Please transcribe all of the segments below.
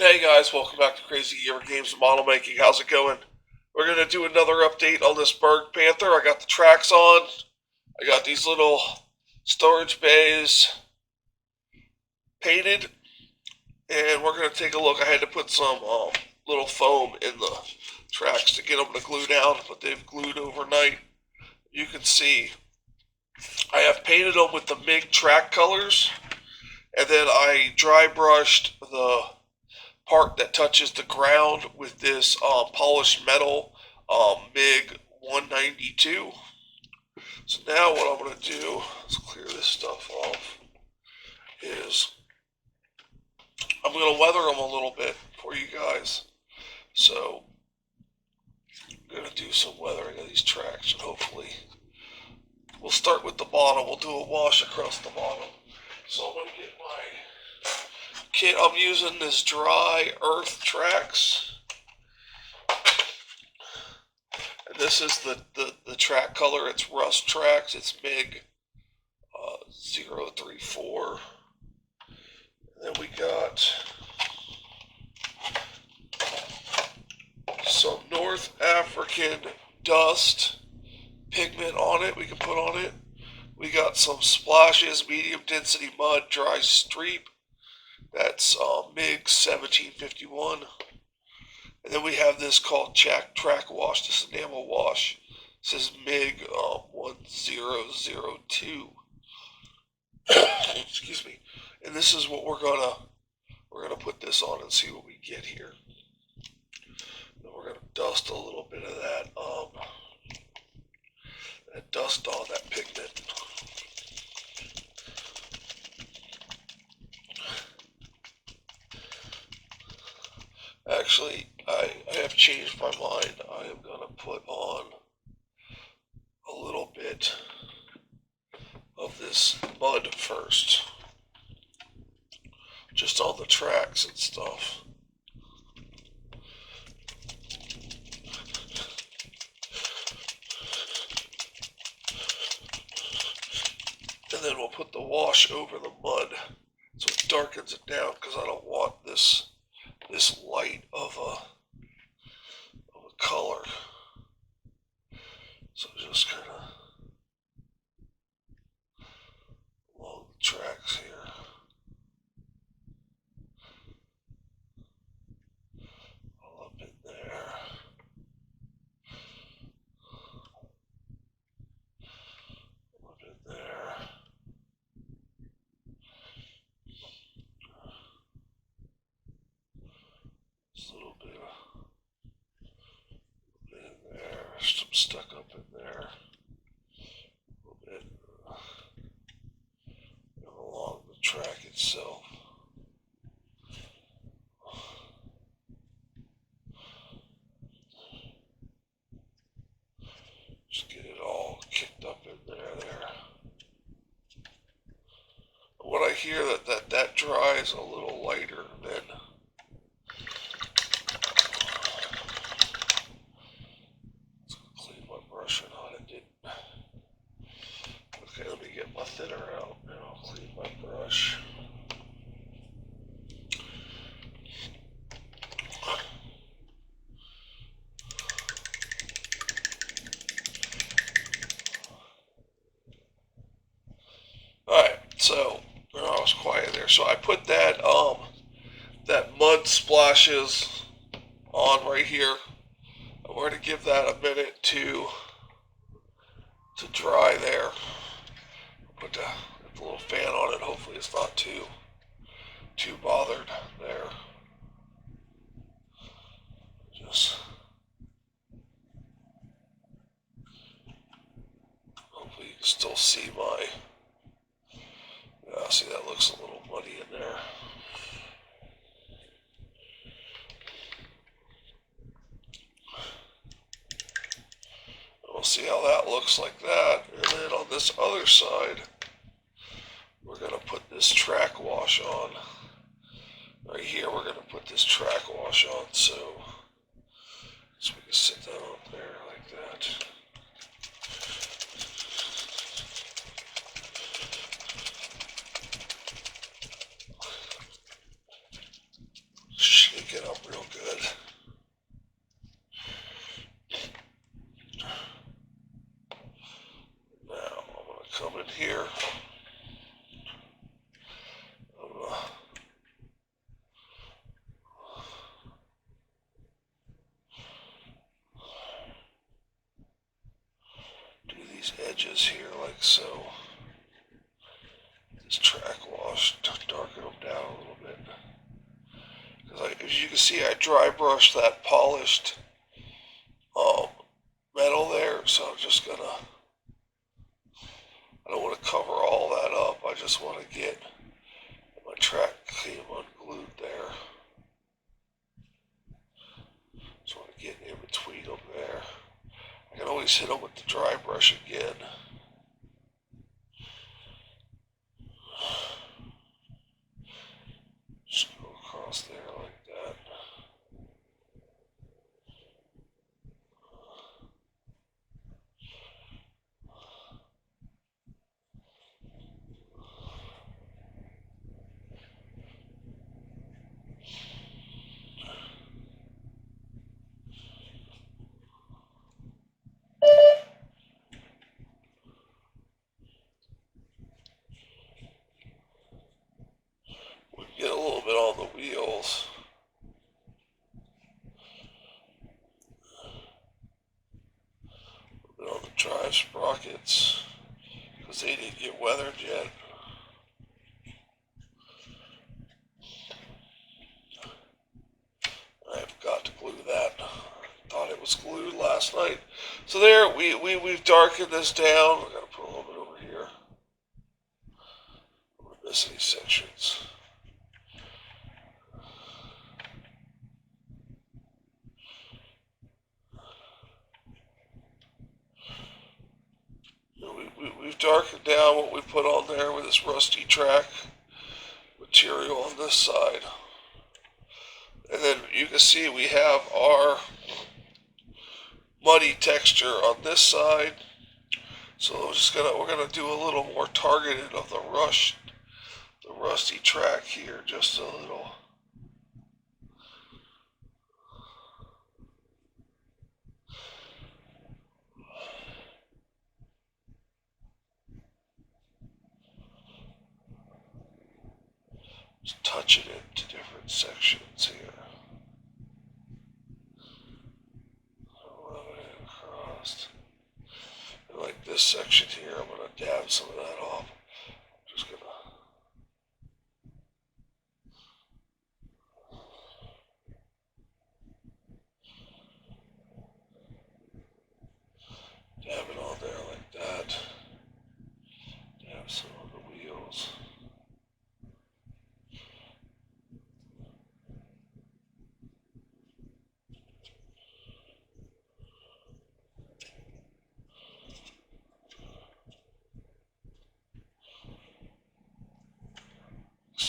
Hey guys, welcome back to Crazy Gamer Games and Model Making. How's it going? We're going to do another update on this Bergpanther. I got the tracks on. I got these little storage bays painted. And we're going to take a look. I had to put some little foam in the tracks to get them to glue down, but they've glued overnight. You can see I have painted them with the MIG track colors. And then I dry brushed the part that touches the ground with this polished metal MIG 192. So now what I'm going to do, let's clear this stuff off, is I'm going to weather them a little bit for you guys. So I'm going to do some weathering of these tracks, and hopefully we'll start with the bottom. We'll do a wash across the bottom. So I'm going to get my kit. I'm using this dry earth tracks. And this is the track color. It's rust tracks. It's MIG 034. And then we got some North African dust pigment on it. We can put on it. We got some splashes, medium density mud, dry streep. That's MIG 1751. And then we have this called track wash. This is enamel wash. This is MIG 1002. Excuse me. And this is what we're gonna put this on and see what we get here. Then we're gonna dust a little bit of that dust on that pigment. Actually, I have changed my mind. I am going to put on a little bit of this mud first. Just on the tracks and stuff. And then we'll put the wash over the mud so it darkens it down, because I don't want this light of a color. So just kind of along the tracks here. All up in there. Up in there. Just a little bit in there. Some stuck up in there. A little bit along the track itself. Just get it all kicked up in there. What I hear that dries a little lighter than Okay, let me get my thinner out and I'll clean my brush. Alright, so I was quiet there. So I put that that mud splashes on right here. And we're going to give that a minute to dry there. Put the little fan on it. Hopefully it's not too bothered there. Just hopefully you can still see my. See, that looks a little muddy in there. We'll see how that looks like that. And then on this other side, we're going to put this track wash on. Right here, we're going to put this track wash on, so we can sit that up there like that. Shit. edges here like so. This track wash, darken them down a little bit. Because as you can see, I dry brushed that polished metal there, so I'm just gonna, I don't want to cover all that up. I just want to get my track came unglued there. Just want to get in between them there. I can always hit them with the dry brush again. Just go across there like that. We get a little bit on the wheels. A little bit on the drive sprockets, because they didn't get weathered yet. I've got to glue that. Thought it was glued last night. So there, we've darkened this down. I gotta put a little bit over here. I'm gonna miss any sections. We've darkened down what we put on there with this rusty track material on this side. And then you can see we have our muddy texture on this side. So we're gonna do a little more targeted of the rusty track here, just a little. Just touching it to different sections here. Across. And like this section here, I'm gonna dab some of that off. I'm just gonna dab it on there like that. Dab some on the wheels.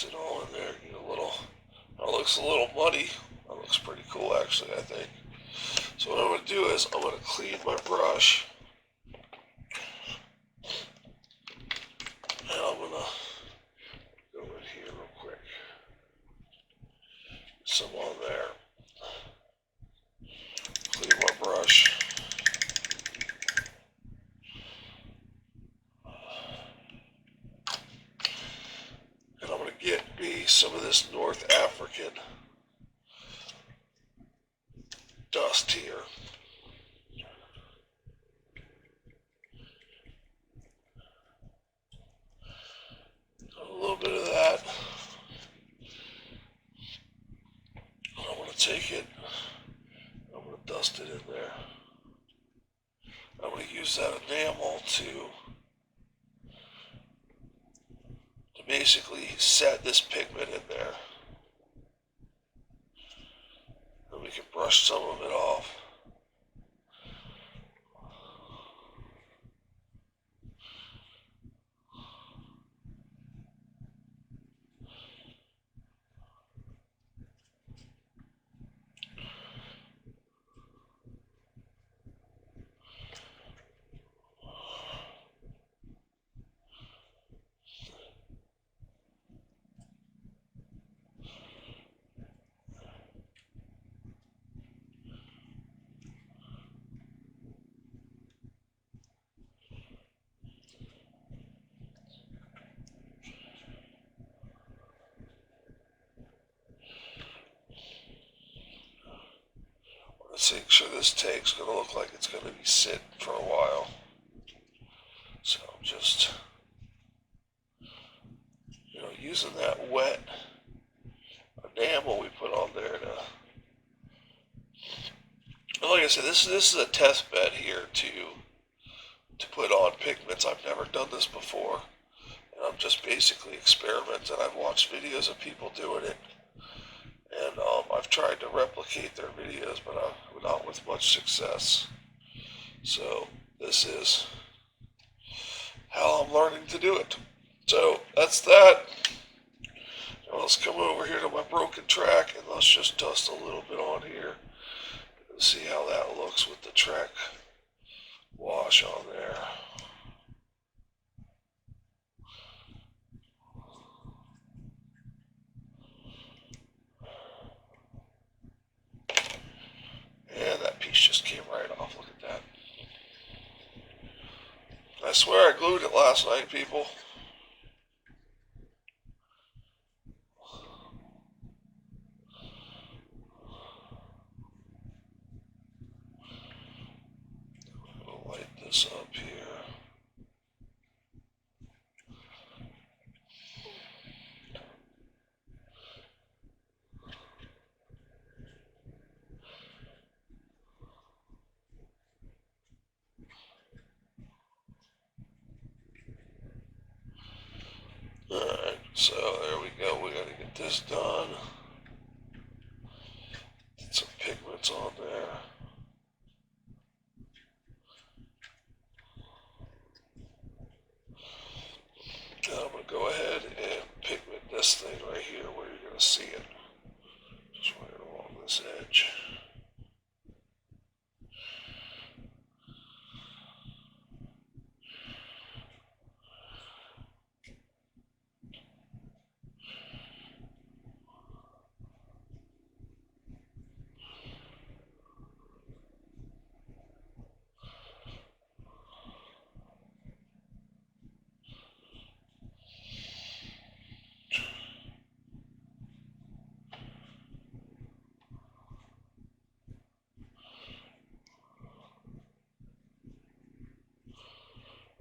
Mix it all in there, get a little, that looks a little muddy. That looks pretty cool actually, I think. So what I'm going to do is I'm going to clean my brush. And I'm going to go in here real quick. Get some on there. Clean my brush. And I'm going to get me some of this North African dust here. A little bit of that. I'm going to take it, I'm going to dust it in there. I'm going to use that enamel to basically set this pigment in there. And we can brush some of it off. Let's make sure this tape's going to look like it's going to be sitting for a while. just, using that wet enamel we put on there to. And like I said, this is a test bed here to put on pigments. I've never done this before, and I'm just basically experimenting. I've watched videos of people doing it, and I've tried to replicate their videos, but not with much success. So this is how I'm learning to do it. So that's that. Now let's come over here to my broken track, and let's just dust a little bit on here and see how that looks with the track wash on there. And that piece just came right off. Look at that. I swear I glued it last night, people. I'll light this up here. Alright, so there we go. We gotta get this done. Get some pigments on there. Now I'm gonna go ahead and pigment this thing right here where you're gonna see it. Just right along this edge.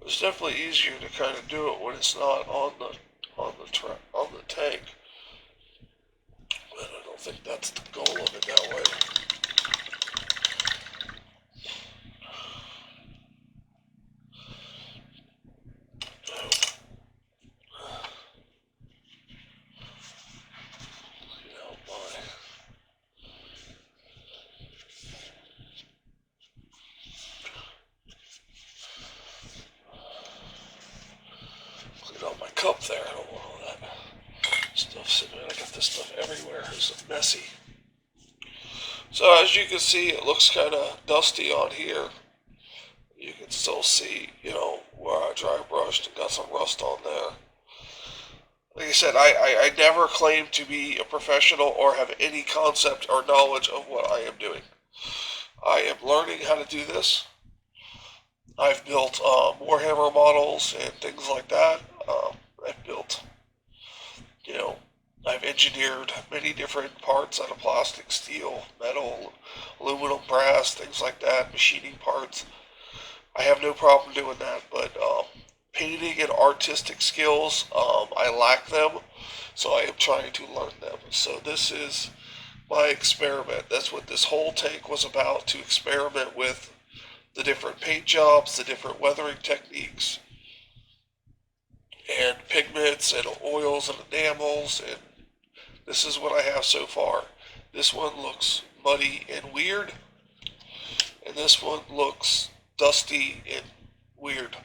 It's definitely easier to kind of do it when it's not on the tank. But I don't think that's the goal of it that way. On my cup there. I don't want all that stuff sitting there. I got this stuff everywhere. It's messy. So as you can see, it looks kind of dusty on here. You can still see, where I dry brushed and got some rust on there. Like I said, I never claim to be a professional or have any concept or knowledge of what I am doing. I am learning how to do this. I've built Warhammer models and things like that. I've built, I've engineered many different parts out of plastic, steel, metal, aluminum, brass, things like that, machining parts. I have no problem doing that, but painting and artistic skills, I lack them, so I am trying to learn them. So this is my experiment. That's what this whole tank was about, to experiment with the different paint jobs, the different weathering techniques, and pigments and oils and enamels, and this is what I have so far. This one looks muddy and weird, and this one looks dusty and weird.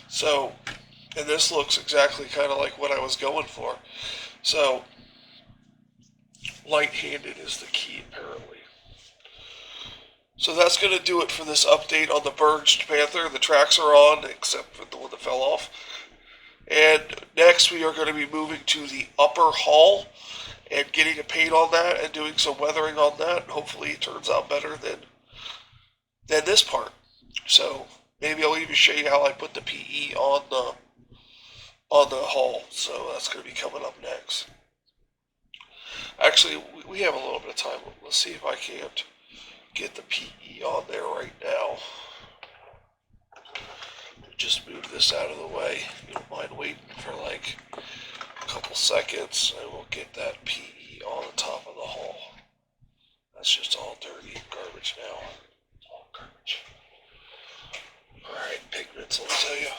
So, and this looks exactly kind of like what I was going for. So, light-handed is the key, apparently. So that's going to do it for this update on the BergPanther. The tracks are on, except for the one that fell off. And next we are going to be moving to the upper hull and getting a paint on that and doing some weathering on that. Hopefully it turns out better than this part. So maybe I'll even show you how I put the PE on the hull. So that's going to be coming up next. Actually, we have a little bit of time. Let's see if I can't get the PE on there right now. just move this out of the way. You don't mind waiting for like a couple seconds, and we'll get that PE on the top of the hull. That's just all dirty garbage now. All garbage. Alright, pigments, let me tell you.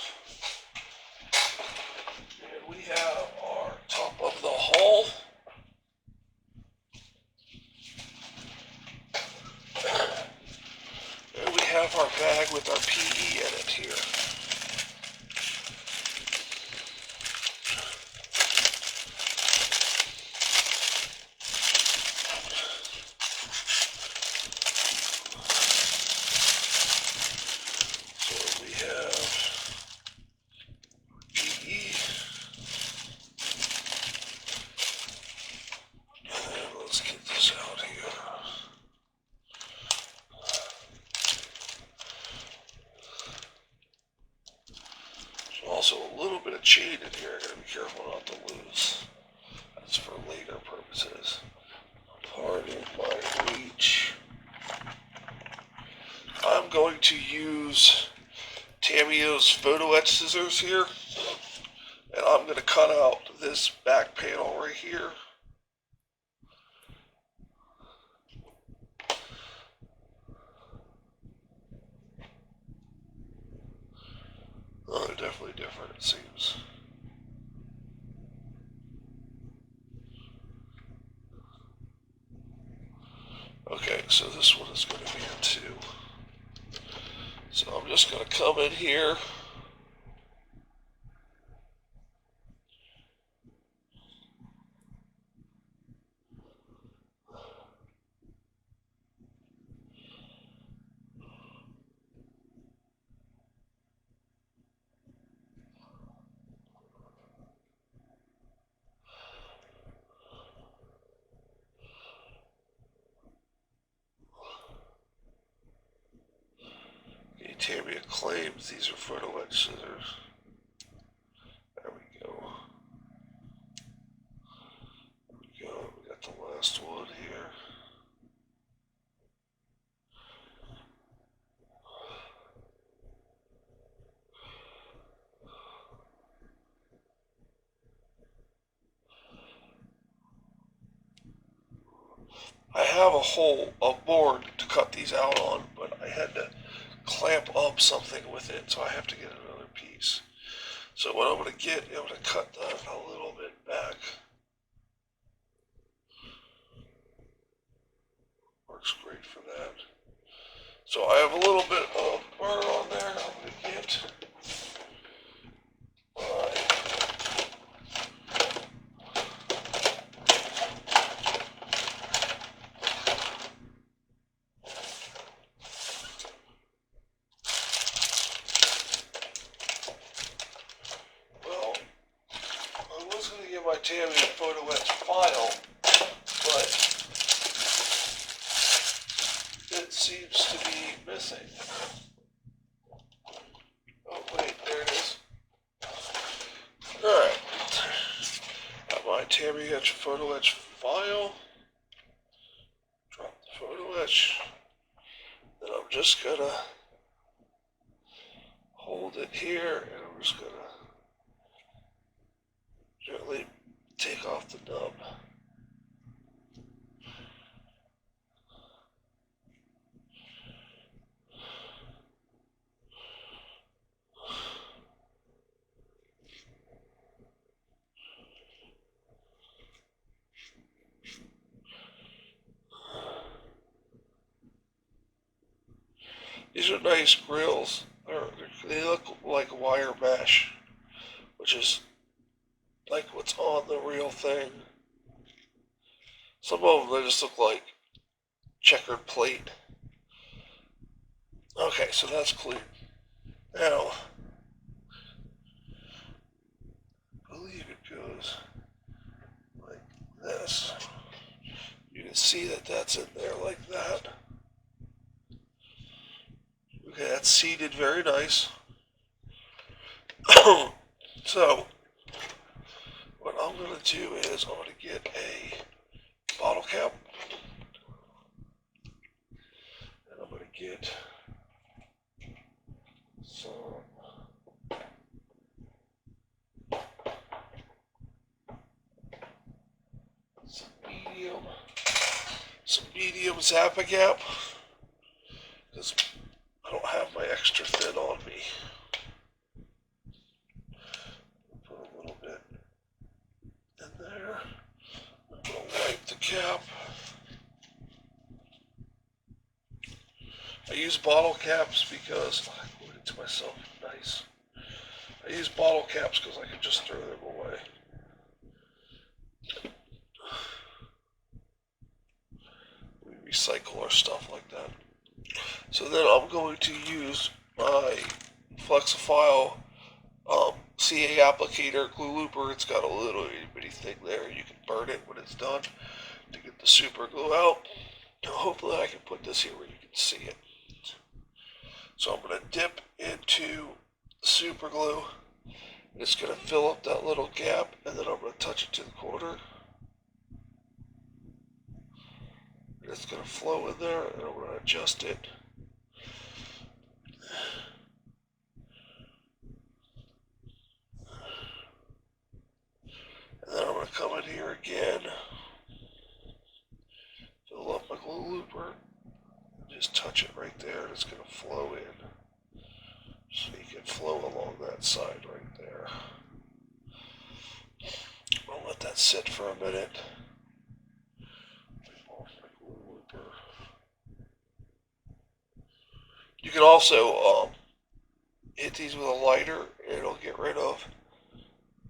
And we have our top of the hull. And we have our bag with our PE in it here. So we have PE. And let's get this out here. Also a little bit of chain in here. I gotta be careful not to lose. That's for later purposes. Pardon my reach. I'm going to use Tamiyo's photo etch scissors here, and I'm going to cut out this back panel right here. Oh, they're definitely different, it seems. Okay, so this one is going to be a 2. So I'm just going to come in here. Tamiya claims these are photo etch scissors. There we go. There we go. We got the last one here. I have a board to cut these out on, but I had to clamp up something with it, so I have to get another piece. So what I'm going to get, I'm going to cut that a little bit back. Works great for that. So I have a little bit of burr on there. I'm going to get my Tamiya photo etch file, but it seems to be missing. Oh wait, there it is. Alright, got my Tamiya photo etch file. Drop the photo etch. Then I'm just gonna hold it here, and I'm just gonna gently take off the nub. These are nice grills. They look like wire mesh, which is like what's on the real thing. Some of them, they just look like checkered plate. Okay, so that's clear. Now, I believe it goes like this. You can see that that's in there like that. Okay, that's seated very nice. So, what I'm going to do is I'm going to get a bottle cap. And I'm going to get some some medium Zappa Gap, because I don't have my extra thin on me. Put a little bit in there. I'm going to wipe the cap. I use bottle caps because I glued it to myself. Nice. I use bottle caps because I can just throw them away. We recycle our stuff like that. So then I'm going to use my Flexifile CA applicator glue looper. It's got a little itty bitty thing there. You can burn it when it's done to get the super glue out. Hopefully I can put this here where you can see it. So I'm going to dip into the super glue. And it's going to fill up that little gap, and then I'm going to touch it to the corner. And it's going to flow in there, and I'm going to adjust it. And then I'm going to come in here again, fill up my glue looper, and just touch it right there, and it's going to flow in. So you can flow along that side right there. I'll let that sit for a minute. You can also hit these with a lighter, and it'll get rid of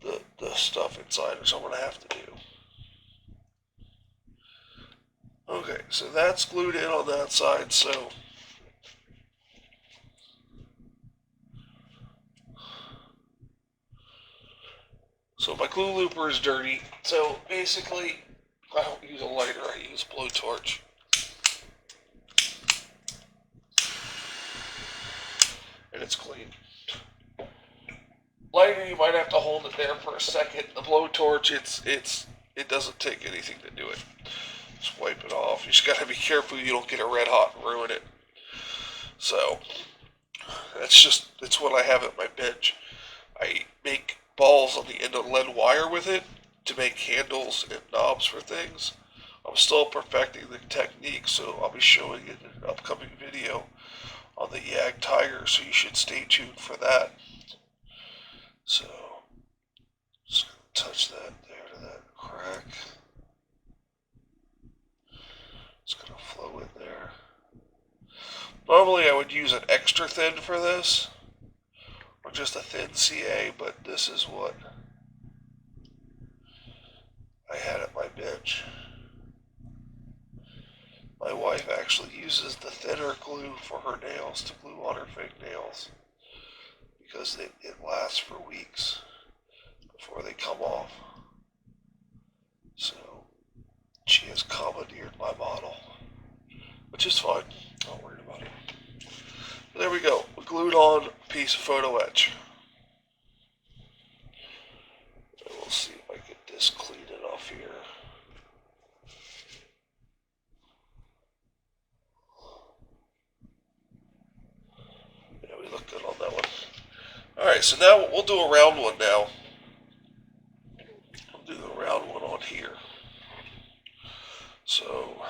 the stuff inside, which I'm going to have to do. Okay, so that's glued in on that side, so my glue looper is dirty. So basically, I don't use a lighter, I use a blowtorch. And it's clean. Lighter, you might have to hold it there for a second. The blowtorch, it doesn't take anything to do it. Just wipe it off. You just gotta be careful you don't get it red hot and ruin it. So that's what I have at my bench. I make balls on the end of lead wire with it to make handles and knobs for things. I'm still perfecting the technique, so I'll be showing it in an upcoming video on the Yag Tiger, so you should stay tuned for that. So, just gonna touch that there to that crack. It's gonna flow in there. Normally I would use an extra thin for this, or just a thin CA, but this is what I had at my bench. My wife actually uses the thinner glue for her nails to glue on her fake nails because it lasts for weeks before they come off. So she has commandeered my bottle, which is fine. Not worried about it. But there we go. We glued on a piece of photo etch. And we'll see if I get this clean enough here. Yeah, we look good on that one. Alright, so now we'll do a round one now. I'll do the round one on here. So,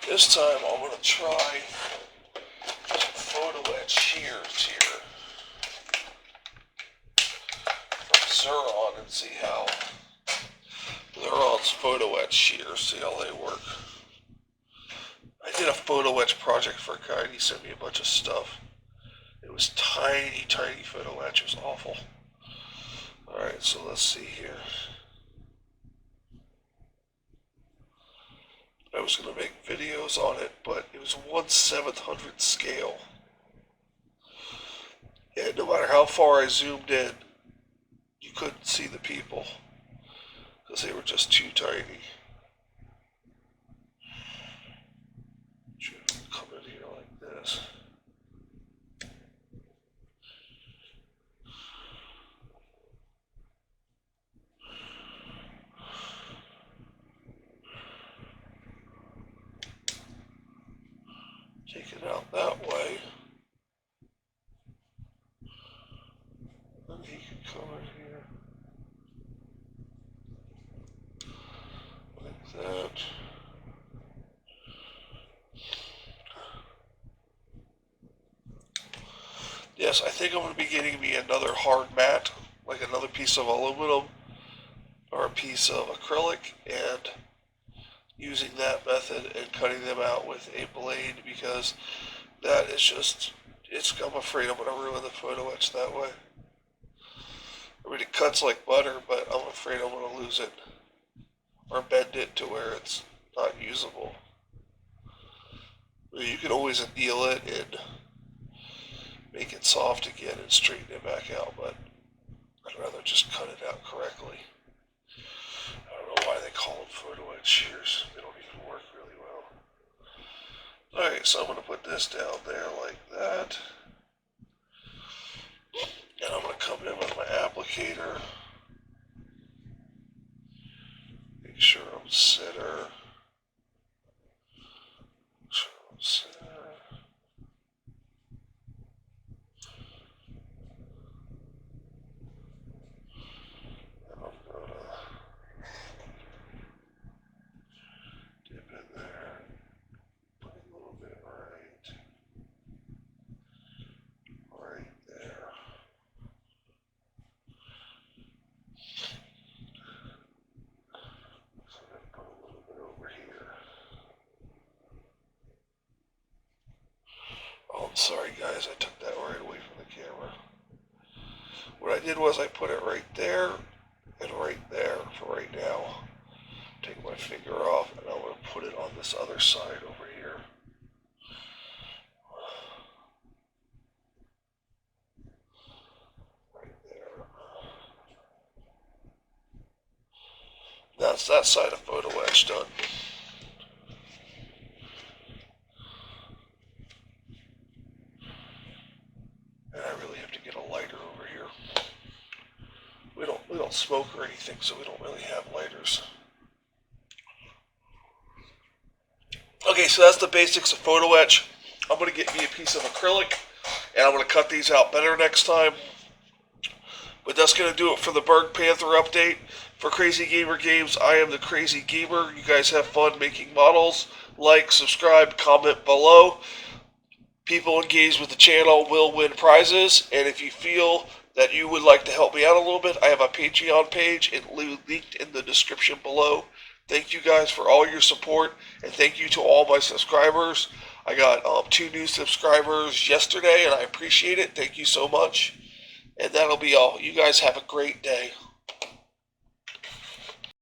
this time I'm going to try some photo etch shears here from Xuron and see how Xuron's photo etch shears, see how they work. I did a photo etch project for a guy and he sent me a bunch of stuff. It was tiny, tiny photo etch. It was awful. Alright, so let's see here. I was going to make videos on it, but it was 1/700th scale. And no matter how far I zoomed in, you couldn't see the people because they were just too tiny. Come in here like this. Take it out that way. Then he can come in here. Like that. Yes, I think I'm going to be getting me another hard mat, like another piece of aluminum or a piece of acrylic, and using that method and cutting them out with a blade, because that is just, I'm afraid I'm going to ruin the photo etch that way. I mean, it cuts like butter, but I'm afraid I'm going to lose it or bend it to where it's not usable. I mean, you can always anneal it and make it soft again and straighten it back out, but I'd rather just cut it out correctly. I don't know why they call them photo etch shears. They don't even work really well. Alright, so I'm going to put this down there like that. And I'm going to come in with my applicator. Make sure I'm center. Make sure I'm center. And I'm going to dip in there. Put a little bit right there. So I'm going to put a little bit over here. Oh, I'm sorry guys, I took that right away from the camera. What I did was I put it right there and right there for right now. Take my finger off and I'm going to put it on this other side over here. Right there. That's that side of photo etch done. And I really have to get a lighter over here. We don't smoke or anything, so we don't really have lighters. Okay, so that's the basics of photo etch. I'm going to get me a piece of acrylic, and I'm going to cut these out better next time. But that's going to do it for the Bergpanther update. For Crazy Gamer Games, I am the Crazy Gamer. You guys have fun making models. Like, subscribe, comment below. People engaged with the channel will win prizes. And if you feel that you would like to help me out a little bit, I have a Patreon page linked in the description below. Thank you guys for all your support, and thank you to all my subscribers. I got 2 new subscribers yesterday, and I appreciate it. Thank you so much. And that'll be all. You guys have a great day.